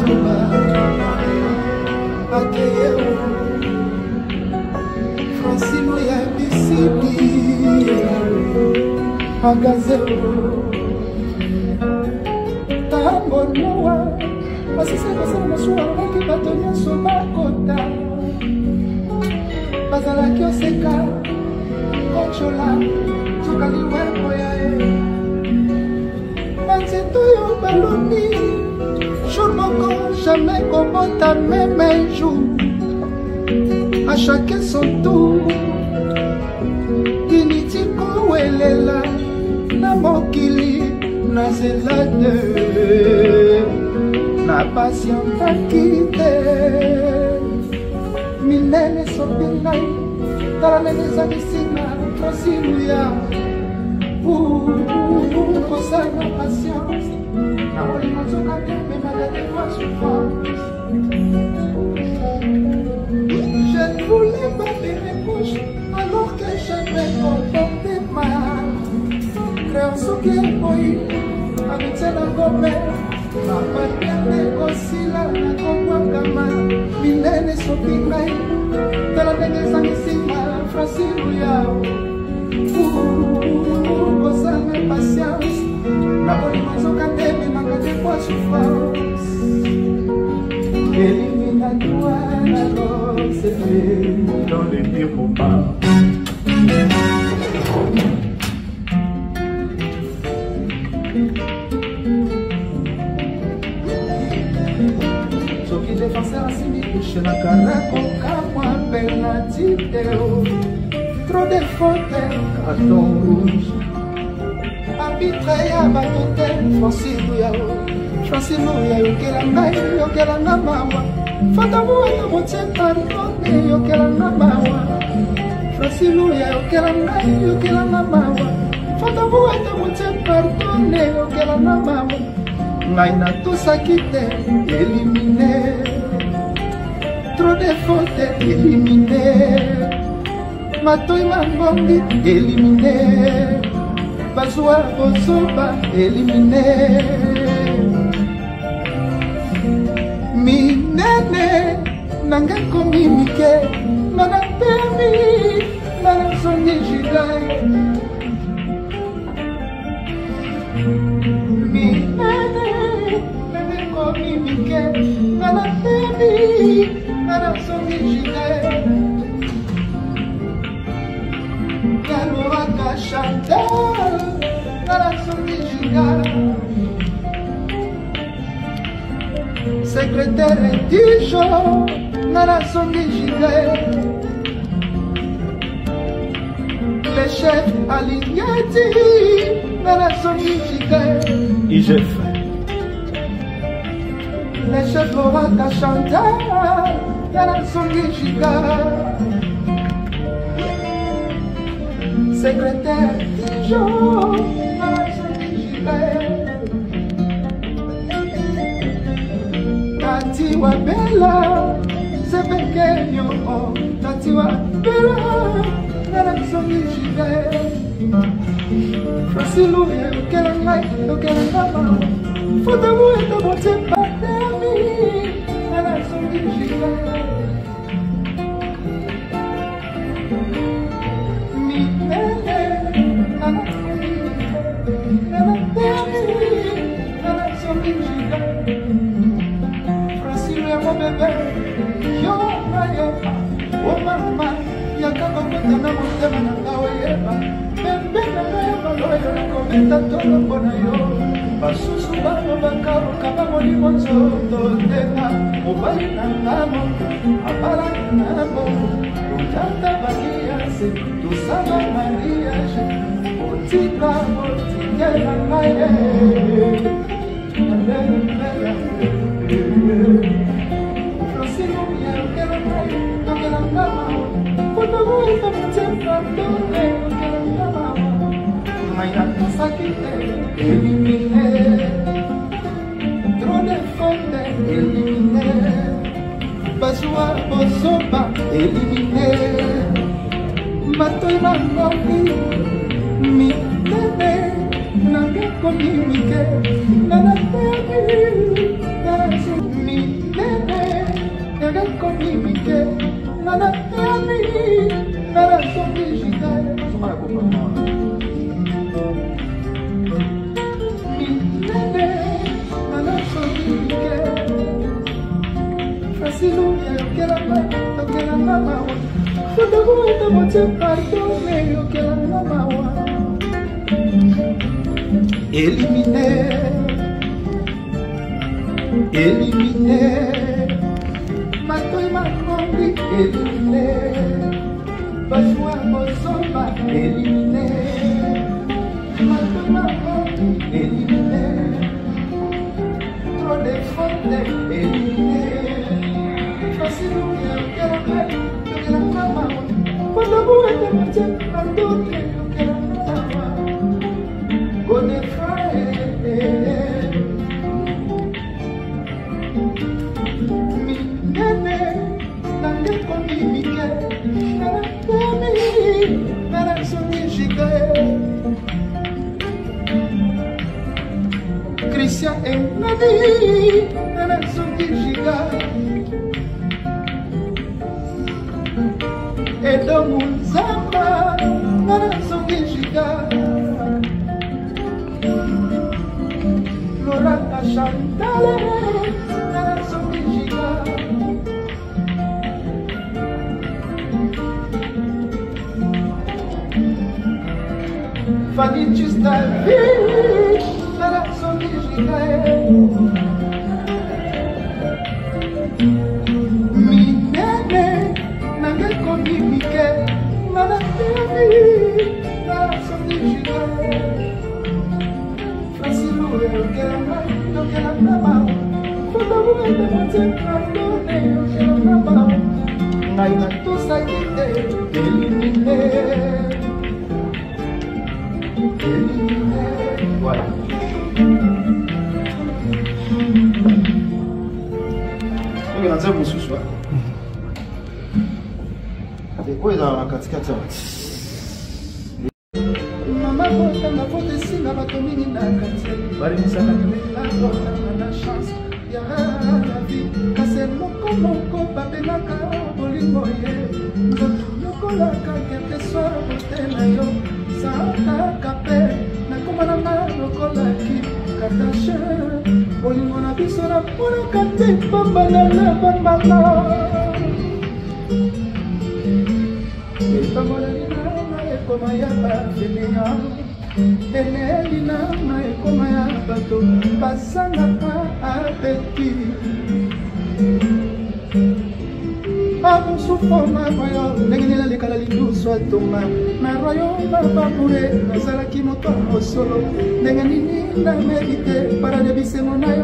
Bozoba Akeyeo Francino ya Bisidi Agazeo Tango Noa Basise basala masuwa Maki batonya soma kota Bazala kioseka Kochola Tukali weko ya Manzeto yo baloni Jour moko jamais komota même un jour À chacun son tour Initiko welela Na mokili Na zelade Na patienta kite Minene sopinai Tala nene zanisina Trosiluya Conseil ma patience Na oli mazoka mais malade moi souffrance Je ne voulais pas faire mes bouches alors que je me comportais mal Créance qui est moi avec la gomme Ma patria negocila na kongwakama Minene sopingai Tala nene zangisima Francino yao Conseil ma patience Na boli mazoka teme makate kwa souffrance Éliminatoire alors c'est dans les pires moments Soki défenseur asimi couche na karako Kamwa penalty teo Trop de fautes, carton rouge Arbitre ya batote Francino yao Francino ya yokela ngai Yokela na mawa Fata mueta motie pardonne Yokela na mawa Francino ya yokela ngai Yokela na mawa Fata mueta motie pardonne Yokela na mawa Ngai na tosaki te Éliminé Trop de fautes Éliminé Matoi mangongi Éliminé Bazwa Bozoba éliminé Minene Nanga komi mike Nana temi Nana songi jidai Minene Nanga komi mike Nana temi Nana songi jidai Kaloraka Chantal Nana songi jidai Secrétaire du jour Nana songi jidai Le chef Alignati Nana songi jidai IGF Le chef Loraka Chantal Nana songi jidai Secrétaire du jour Nana songi jidai Tati wa bella, se pequeño, Tati wa bella, nana songi jide. Francino ya yokela ngai, yokela nama, Fota mueta mote patemi, nana songi jide. Minene, nana songi jide, nana temi, nana songi jide. Mon bébé, yo mayepa, oh mama, yakaka kota na motema na ngawe yeba, bembe na ngayepa loyo na kometa tolo mpona yo, basusu bano bakaruka bamolimo nzoto tena, mobali na ngamo, abala na ngamo, utata baliase, tusaba mariage, otika otikela ngaye, Francino ya yokela ngai, yokela ngama, Fota mueta motie pardonne, yokela ngama, Ngai na tosaki te, éliminé, Trop de fautes, éliminé, Bazwa Bozoba, éliminé, Matoi mangongi, Minene, Nanga komi mike, Nana temi, Nana songi Nana Yami, Nana Soki Jika, Minene, Nana Soki Jika, Facilou, Yokela Mama, Fodago et a moitié pardonné, Yokela Mama, éliminé, éliminé. Matoi makondi éliminé, Bajwa Bosomba éliminé, Matoi makondi éliminé, trop de fautes éliminé, Facilou Yokela Mama, Fodago et a moitié pardonné, Yokela Mama, Bonne frère. Christian et Nani, Nana Soki Giga, et Domu Zamba, Nana Soki Giga, Laura Chantal, Nana Soki Giga. Fanny Chistavi, Nana Soki Giga. Minene, Nana Komi Mike, Nana Yami, Nana Soki Giga. Facilou, Yokela Mama, Fodago et a moitié pardonné, Yokela Mama. Naïna tous a quitté, éliminé. Voilà. On est dans un bon sous-soir. C'est quoi dans la katikati? Maman, quand ma faute est si, la batomini n'a qu'à tirer. Barimisa n'a la chance. Y'a la vie. Cassez moko, babelaka, bolimoye. Yokolaka, quel que soit le côté nayo. Santa Capé, Nakumanana, Lokolaki, Kardashian, Olimona Bisora, Monakate, Bambana, Bambana. Epamolina, Ekomaya, Bafinia, Elena, Ekomaya, Bato, Basana, Apeti. Abon souffre ma royaume, n'engagez les calalitos soit Thomas, ma royaume va pas mourir, Nazaraki moto au solo, n'engagez la mérité, para de bisser mon aïe,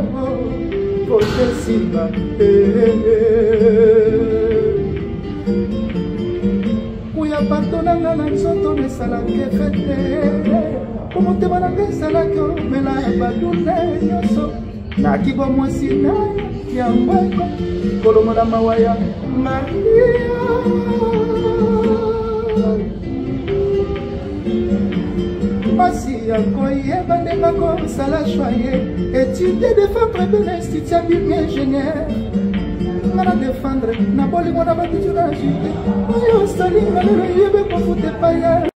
pour que Simba. Où y a pas ton ananas, soto, mais ça l'a fait. Comment te malades, ça l'a que, mais là, pas d'où na kibo mwasina ya mweko kolomo na mawaya Maria Masi ya koye bandema ko sala choyer étudier défendre de l'institut bien ingénieur mara défendre na boli mona batiju na jité oyo sali na le yebe ko fute paya